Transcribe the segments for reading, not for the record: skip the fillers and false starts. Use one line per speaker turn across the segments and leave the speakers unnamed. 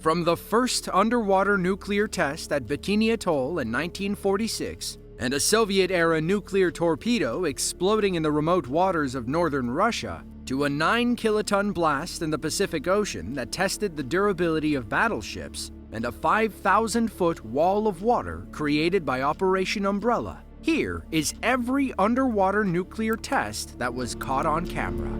From the first underwater nuclear test at Bikini Atoll in 1946, and a Soviet-era nuclear torpedo exploding in the remote waters of northern Russia, to a 9-kiloton blast in the Pacific Ocean that tested the durability of battleships, and a 5,000-foot wall of water created by Operation Umbrella, here is every underwater nuclear test that was caught on camera.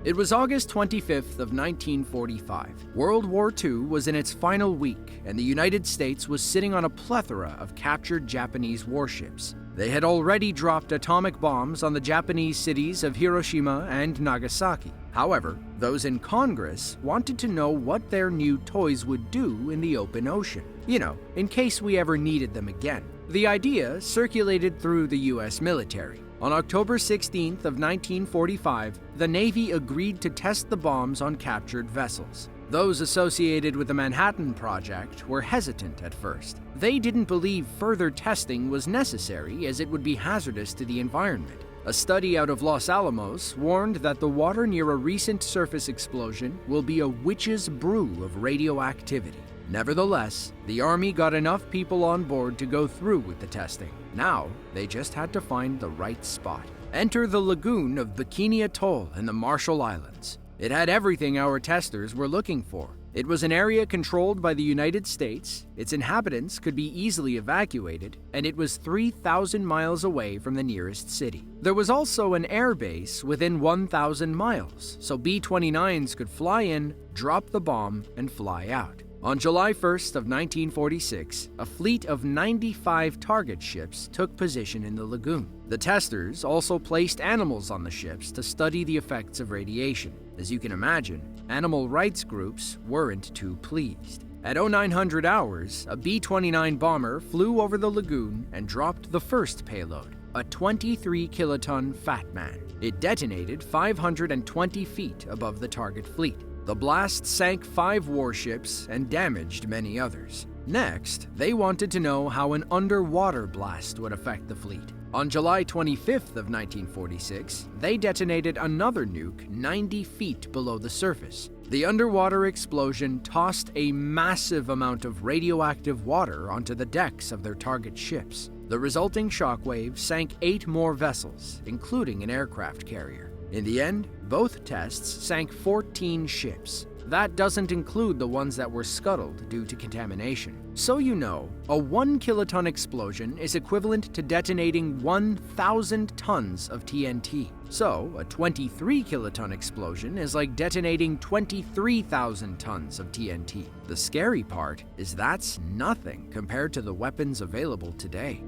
It was August 25th of 1945. World War II was in its final week, and the United States was sitting on a plethora of captured Japanese warships. They had already dropped atomic bombs on the Japanese cities of Hiroshima and Nagasaki. However, those in Congress wanted to know what their new toys would do in the open ocean. You know, in case we ever needed them again. The idea circulated through the US military. On October 16th of 1945, the Navy agreed to test the bombs on captured vessels. Those associated with the Manhattan Project were hesitant at first. They didn't believe further testing was necessary as it would be hazardous to the environment. A study out of Los Alamos warned that the water near a recent surface explosion will be a witch's brew of radioactivity. Nevertheless, the Army got enough people on board to go through with the testing. Now, they just had to find the right spot. Enter the lagoon of Bikini Atoll in the Marshall Islands. It had everything our testers were looking for. It was an area controlled by the United States, its inhabitants could be easily evacuated, and it was 3,000 miles away from the nearest city. There was also an air base within 1,000 miles, so B-29s could fly in, drop the bomb, and fly out. On July 1st of 1946, a fleet of 95 target ships took position in the lagoon. The testers also placed animals on the ships to study the effects of radiation. As you can imagine, animal rights groups weren't too pleased. At 0900 hours, a B-29 bomber flew over the lagoon and dropped the first payload, a 23-kiloton Fat Man. It detonated 520 feet above the target fleet. The blast sank 5 warships and damaged many others. Next, they wanted to know how an underwater blast would affect the fleet. On July 25th of 1946, they detonated another nuke 90 feet below the surface. The underwater explosion tossed a massive amount of radioactive water onto the decks of their target ships. The resulting shockwave sank 8 more vessels, including an aircraft carrier. In the end, both tests sank 14 ships. That doesn't include the ones that were scuttled due to contamination. So you know, a 1-kiloton explosion is equivalent to detonating 1,000 tons of TNT. So, a 23-kiloton explosion is like detonating 23,000 tons of TNT. The scary part is that's nothing compared to the weapons available today.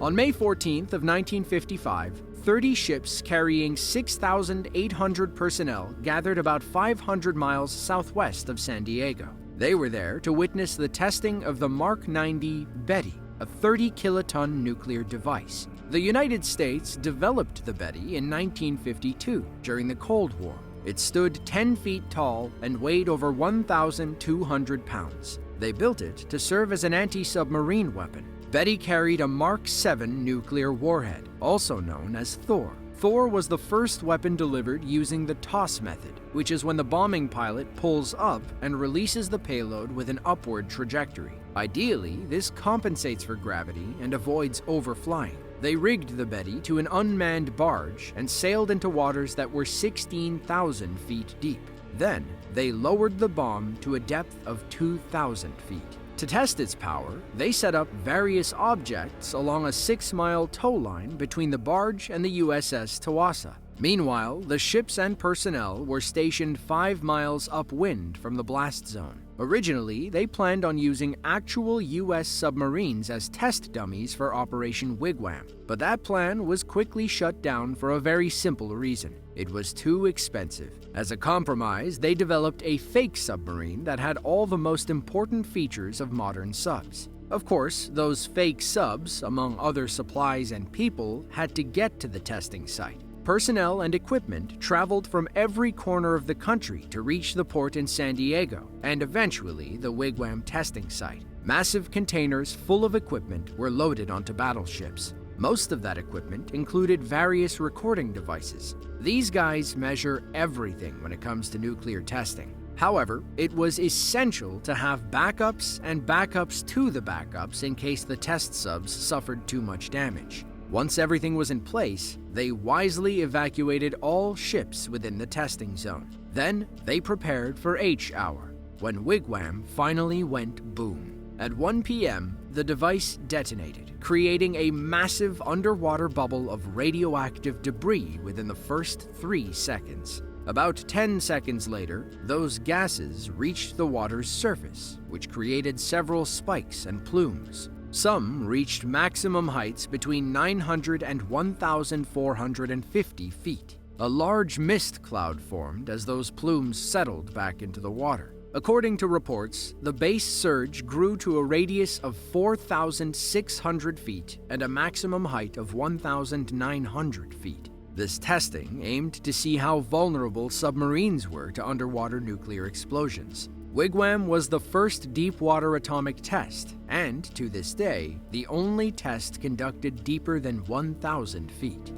On May 14th of 1955, 30 ships carrying 6,800 personnel gathered about 500 miles southwest of San Diego. They were there to witness the testing of the Mark 90 Betty, a 30-kiloton nuclear device. The United States developed the Betty in 1952 during the Cold War. It stood 10 feet tall and weighed over 1,200 pounds. They built it to serve as an anti-submarine weapon. Betty carried a Mark 7 nuclear warhead, also known as Thor. Thor was the first weapon delivered using the toss method, which is when the bombing pilot pulls up and releases the payload with an upward trajectory. Ideally, this compensates for gravity and avoids overflying. They rigged the Betty to an unmanned barge and sailed into waters that were 16,000 feet deep. Then, they lowered the bomb to a depth of 2,000 feet. To test its power, they set up various objects along a 6-mile tow line between the barge and the USS Tawasa. Meanwhile, the ships and personnel were stationed 5 miles upwind from the blast zone. Originally, they planned on using actual US submarines as test dummies for Operation Wigwam, but that plan was quickly shut down for a very simple reason. It was too expensive. As a compromise, they developed a fake submarine that had all the most important features of modern subs. Of course, those fake subs, among other supplies and people, had to get to the testing site. Personnel and equipment traveled from every corner of the country to reach the port in San Diego, and eventually the Wigwam testing site. Massive containers full of equipment were loaded onto battleships. Most of that equipment included various recording devices. These guys measure everything when it comes to nuclear testing. However, it was essential to have backups and backups to the backups in case the test subs suffered too much damage. Once everything was in place, they wisely evacuated all ships within the testing zone. Then they prepared for H-hour, when Wigwam finally went boom. At 1 p.m., the device detonated, creating a massive underwater bubble of radioactive debris within the first 3 seconds. About 10 seconds later, those gases reached the water's surface, which created several spikes and plumes. Some reached maximum heights between 900 and 1,450 feet. A large mist cloud formed as those plumes settled back into the water. According to reports, the base surge grew to a radius of 4,600 feet and a maximum height of 1,900 feet. This testing aimed to see how vulnerable submarines were to underwater nuclear explosions. Wigwam was the first deep-water atomic test, and, to this day, the only test conducted deeper than 1,000 feet.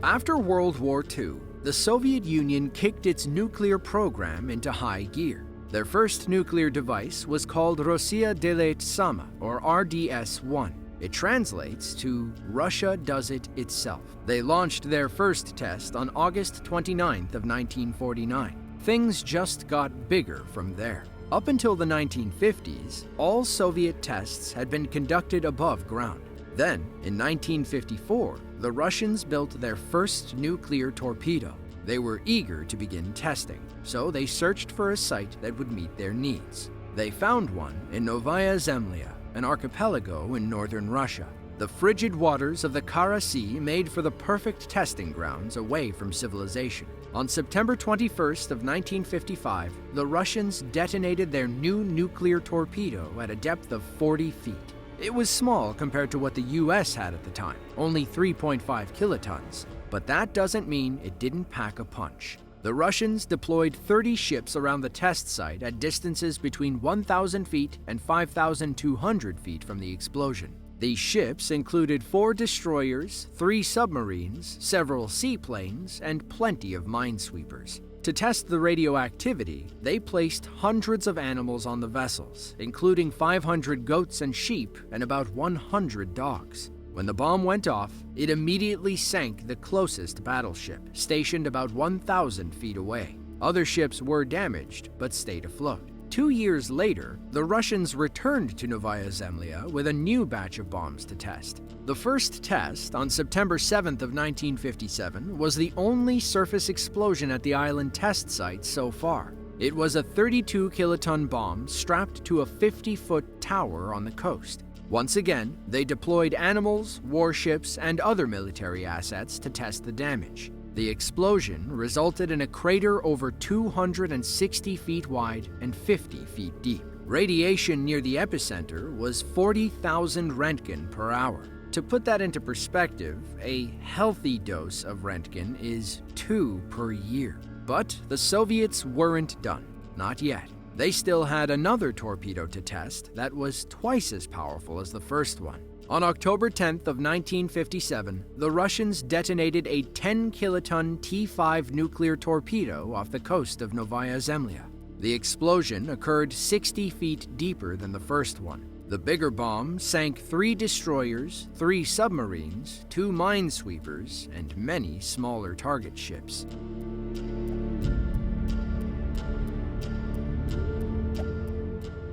After World War II, the Soviet Union kicked its nuclear program into high gear. Their first nuclear device was called Rossiya Delayet Sama, or RDS-1. It translates to Russia Does It Itself. They launched their first test on August 29th of 1949. Things just got bigger from there. Up until the 1950s, all Soviet tests had been conducted above ground. Then, in 1954, the Russians built their first nuclear torpedo. They were eager to begin testing, so they searched for a site that would meet their needs. They found one in Novaya Zemlya, an archipelago in northern Russia. The frigid waters of the Kara Sea made for the perfect testing grounds away from civilization. On September 21st of 1955, the Russians detonated their new nuclear torpedo at a depth of 40 feet. It was small compared to what the US had at the time, only 3.5 kilotons, but that doesn't mean it didn't pack a punch. The Russians deployed 30 ships around the test site at distances between 1,000 feet and 5,200 feet from the explosion. These ships included 4 destroyers, 3 submarines, several seaplanes, and plenty of minesweepers. To test the radioactivity, they placed hundreds of animals on the vessels, including 500 goats and sheep and about 100 dogs. When the bomb went off, it immediately sank the closest battleship, stationed about 1,000 feet away. Other ships were damaged, but stayed afloat. 2 years later, the Russians returned to Novaya Zemlya with a new batch of bombs to test. The first test, on September 7th of 1957, was the only surface explosion at the island test site so far. It was a 32-kiloton bomb strapped to a 50-foot tower on the coast. Once again, they deployed animals, warships, and other military assets to test the damage. The explosion resulted in a crater over 260 feet wide and 50 feet deep. Radiation near the epicenter was 40,000 Röntgen per hour. To put that into perspective, a healthy dose of Röntgen is 2 per year. But the Soviets weren't done. Not yet. They still had another torpedo to test that was twice as powerful as the first one. On October 10th of 1957, the Russians detonated a 10-kiloton T-5 nuclear torpedo off the coast of Novaya Zemlya. The explosion occurred 60 feet deeper than the first one. The bigger bomb sank 3 destroyers, 3 submarines, 2 minesweepers, and many smaller target ships.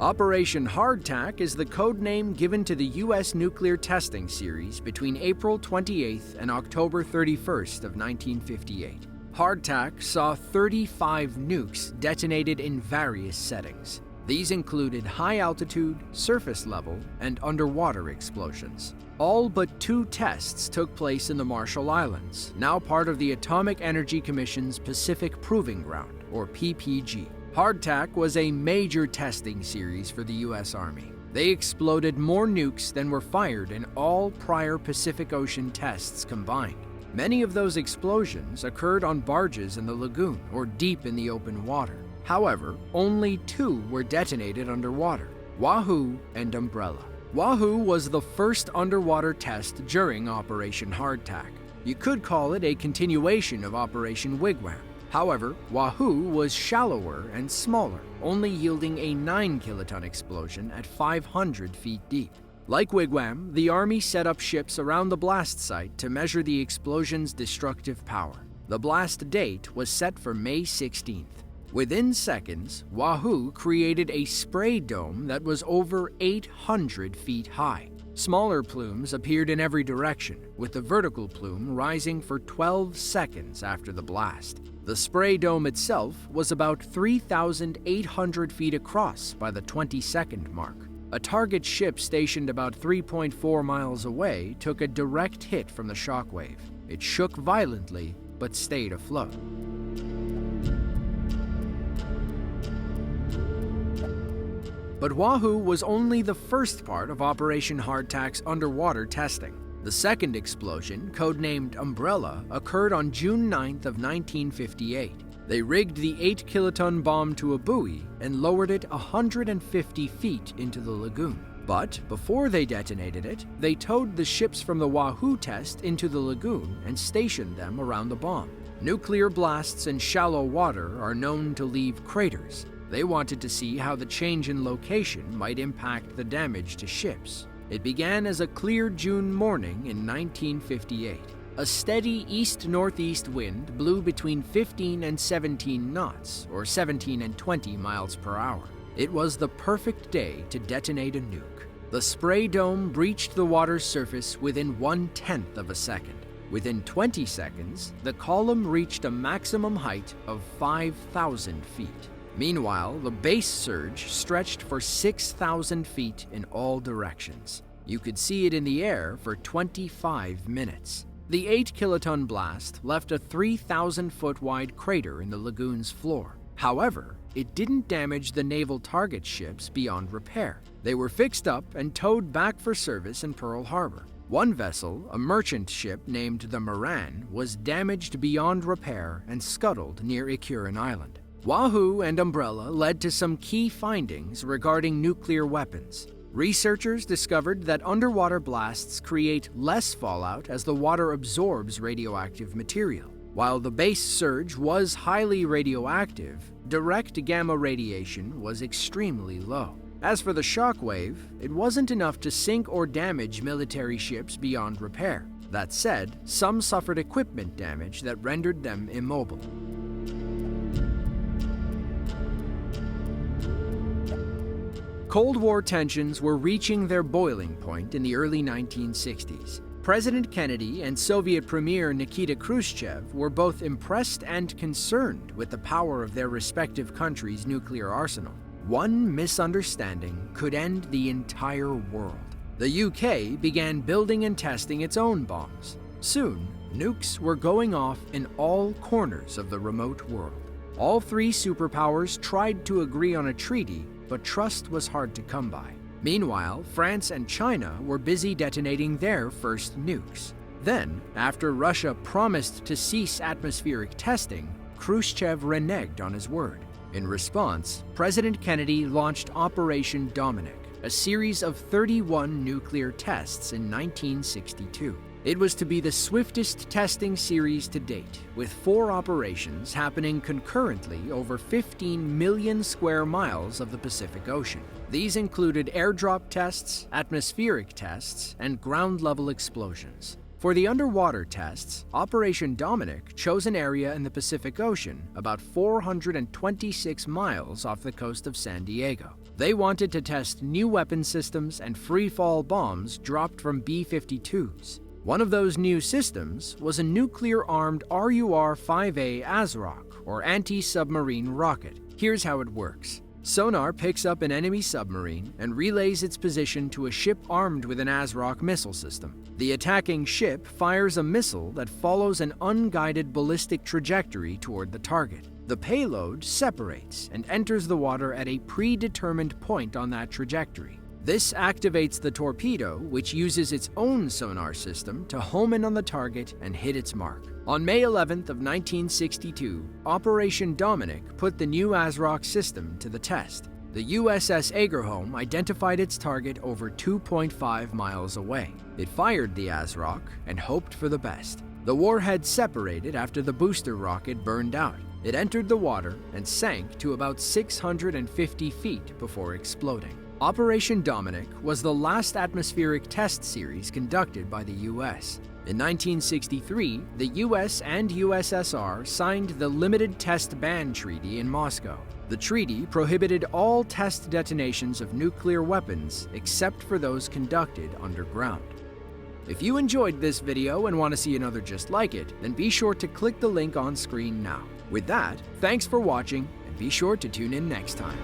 Operation Hardtack is the code name given to the U.S. nuclear testing series between April 28th and October 31st of 1958. Hardtack saw 35 nukes detonated in various settings. These included high-altitude, surface-level, and underwater explosions. All but 2 tests took place in the Marshall Islands, now part of the Atomic Energy Commission's Pacific Proving Ground, or PPG. Hardtack was a major testing series for the U.S. Army. They exploded more nukes than were fired in all prior Pacific Ocean tests combined. Many of those explosions occurred on barges in the lagoon or deep in the open water. However, only 2 were detonated underwater: Wahoo and Umbrella. Wahoo was the first underwater test during Operation Hardtack. You could call it a continuation of Operation Wigwam. However, Wahoo was shallower and smaller, only yielding a 9-kiloton explosion at 500 feet deep. Like Wigwam, the Army set up ships around the blast site to measure the explosion's destructive power. The blast date was set for May 16th. Within seconds, Wahoo created a spray dome that was over 800 feet high. Smaller plumes appeared in every direction, with the vertical plume rising for 12 seconds after the blast. The spray dome itself was about 3,800 feet across by the 20-second mark. A target ship stationed about 3.4 miles away took a direct hit from the shockwave. It shook violently, but stayed afloat. But Wahoo was only the first part of Operation Hardtack's underwater testing. The second explosion, codenamed Umbrella, occurred on June 9th of 1958. They rigged the 8-kiloton bomb to a buoy and lowered it 150 feet into the lagoon. But before they detonated it, they towed the ships from the Wahoo test into the lagoon and stationed them around the bomb. Nuclear blasts in shallow water are known to leave craters. They wanted to see how the change in location might impact the damage to ships. It began as a clear June morning in 1958. A steady east-northeast wind blew between 15 and 17 knots, or 17 and 20 miles per hour. It was the perfect day to detonate a nuke. The spray dome breached the water's surface within 1/10 of a second. Within 20 seconds, the column reached a maximum height of 5,000 feet. Meanwhile, the base surge stretched for 6,000 feet in all directions. You could see it in the air for 25 minutes. The 8-kiloton blast left a 3,000-foot wide crater in the lagoon's floor. However, it didn't damage the naval target ships beyond repair. They were fixed up and towed back for service in Pearl Harbor. One vessel, a merchant ship named the Moran, was damaged beyond repair and scuttled near Ikurin Island. Wahoo and Umbrella led to some key findings regarding nuclear weapons. Researchers discovered that underwater blasts create less fallout as the water absorbs radioactive material. While the base surge was highly radioactive, direct gamma radiation was extremely low. As for the shockwave, it wasn't enough to sink or damage military ships beyond repair. That said, some suffered equipment damage that rendered them immobile. Cold War tensions were reaching their boiling point in the early 1960s. President Kennedy and Soviet Premier Nikita Khrushchev were both impressed and concerned with the power of their respective countries' nuclear arsenal. One misunderstanding could end the entire world. The UK began building and testing its own bombs. Soon, nukes were going off in all corners of the remote world. All 3 superpowers tried to agree on a treaty, but trust was hard to come by. Meanwhile, France and China were busy detonating their first nukes. Then, after Russia promised to cease atmospheric testing, Khrushchev reneged on his word. In response, President Kennedy launched Operation Dominic, a series of 31 nuclear tests in 1962. It was to be the swiftest testing series to date, with 4 operations happening concurrently over 15 million square miles of the Pacific Ocean. These included airdrop tests, atmospheric tests, and ground-level explosions. For the underwater tests, Operation Dominic chose an area in the Pacific Ocean about 426 miles off the coast of San Diego. They wanted to test new weapon systems and free-fall bombs dropped from B-52s. One of those new systems was a nuclear-armed RUR-5A ASROC, or anti-submarine rocket. Here's how it works. Sonar picks up an enemy submarine and relays its position to a ship armed with an ASROC missile system. The attacking ship fires a missile that follows an unguided ballistic trajectory toward the target. The payload separates and enters the water at a predetermined point on that trajectory. This activates the torpedo, which uses its own sonar system to home in on the target and hit its mark. On May 11th of 1962, Operation Dominic put the new ASROC system to the test. The USS Agerholm identified its target over 2.5 miles away. It fired the ASROC and hoped for the best. The warhead separated after the booster rocket burned out. It entered the water and sank to about 650 feet before exploding. Operation Dominic was the last atmospheric test series conducted by the U.S. In 1963, the U.S. and USSR signed the Limited Test Ban Treaty in Moscow. The treaty prohibited all test detonations of nuclear weapons except for those conducted underground. If you enjoyed this video and want to see another just like it, then be sure to click the link on screen now. With that, thanks for watching, and be sure to tune in next time.